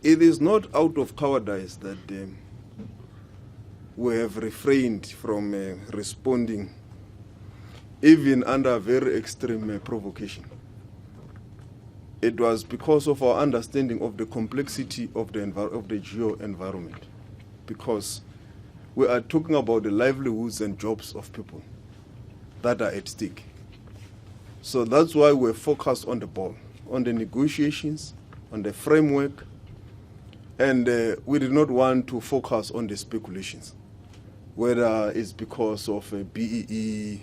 it is not out of cowardice that we have refrained from responding, even under very extreme provocation. It was because of our understanding of the complexity of the geo-environment, because we are talking about the livelihoods and jobs of people that are at stake. So that's why we're focused on the ball, on the negotiations, on the framework, and we did not want to focus on the speculations, whether it's because of BEE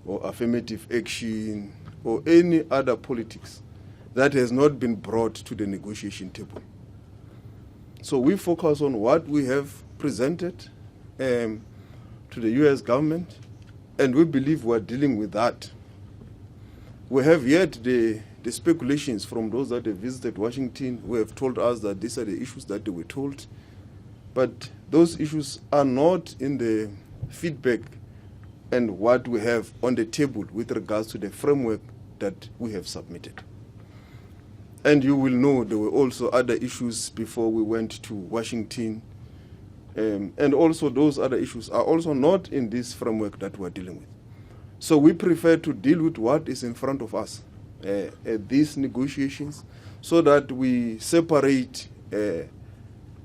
or affirmative action or any other politics that has not been brought to the negotiation table. So we focus on what we have presented to the US government, and we believe we're dealing with that. We have yet the speculations from those that have visited Washington who have told us that these are the issues that they were told, but those issues are not in the feedback and what we have on the table with regards to the framework that we have submitted. And you will know there were also other issues before we went to Washington, and also those other issues are also not in this framework that we're dealing with. So we prefer to deal with what is in front of us at these negotiations, so that we separate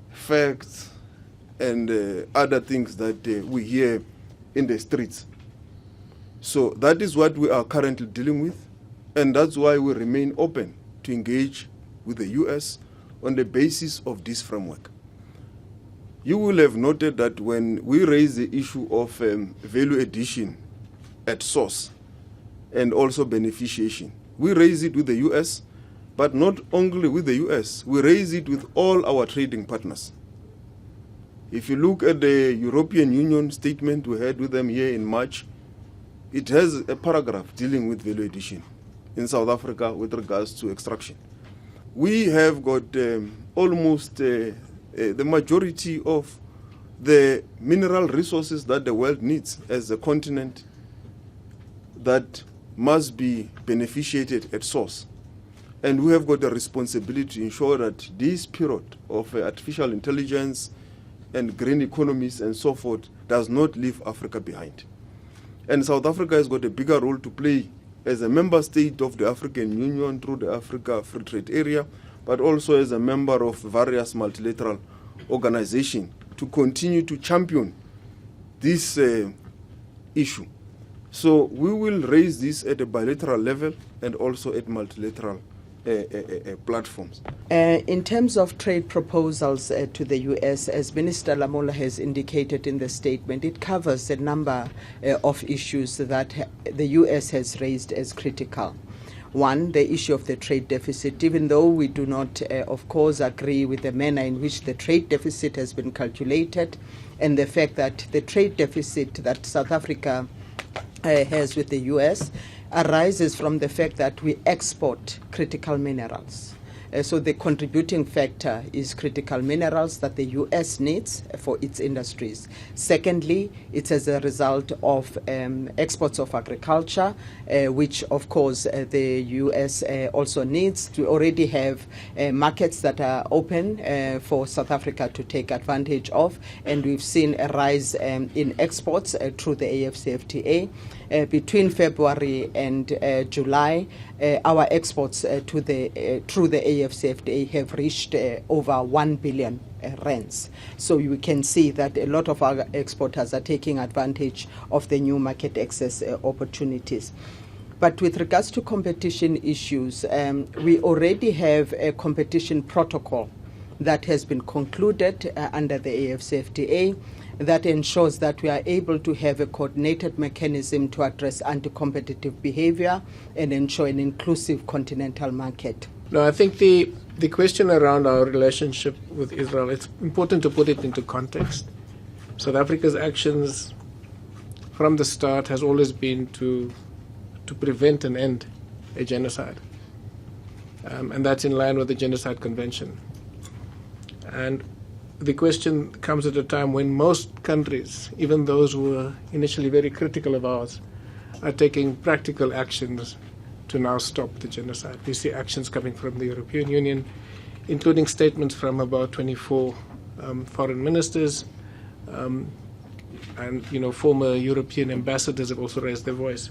facts and other things that we hear in the streets. So that is what we are currently dealing with, and that's why we remain open to engage with the US on the basis of this framework. You will have noted that when we raise the issue of value addition at source and also beneficiation, we raise it with the US, but not only with the US, we raise it with all our trading partners. If you look at the European Union statement we had with them here in March, it has a paragraph dealing with value addition in South Africa with regards to extraction. We have got almost the majority of the mineral resources that the world needs as a continent that must be beneficiated at source. And we have got a responsibility to ensure that this period of artificial intelligence and green economies and so forth does not leave Africa behind. And South Africa has got a bigger role to play as a member state of the African Union through the Africa Free Trade Area, but also as a member of various multilateral organizations to continue to champion this issue. So we will raise this at a bilateral level and also at multilateral platforms. In terms of trade proposals to the U.S., as Minister Lamola has indicated in the statement, it covers a number of issues that the U.S. has raised as critical. One, the issue of the trade deficit, even though we do not, of course, agree with the manner in which the trade deficit has been calculated, and the fact that the trade deficit that South Africa has with the U.S. arises from the fact that we export critical minerals. So the contributing factor is critical minerals that the U.S. needs for its industries. Secondly, it's as a result of exports of agriculture, which, of course, the U.S. also needs. We already have markets that are open for South Africa to take advantage of, and we've seen a rise in exports through the AfCFTA. Between February and July, our exports through the AfCFTA have reached over 1 billion rands. So you can see that a lot of our exporters are taking advantage of the new market access opportunities. But with regards to competition issues, we already have a competition protocol that has been concluded under the AfCFTA that ensures that we are able to have a coordinated mechanism to address anti-competitive behavior and ensure an inclusive continental market. No, I think the question around our relationship with Israel, it's important to put it into context. South Africa's actions from the start has always been to prevent and end a genocide. And that's in line with the Genocide Convention. And the question comes at a time when most countries, even those who were initially very critical of ours, are taking practical actions to now stop the genocide. We see actions coming from the European Union. including statements from about 24 foreign ministers, and former European ambassadors have also raised their voice.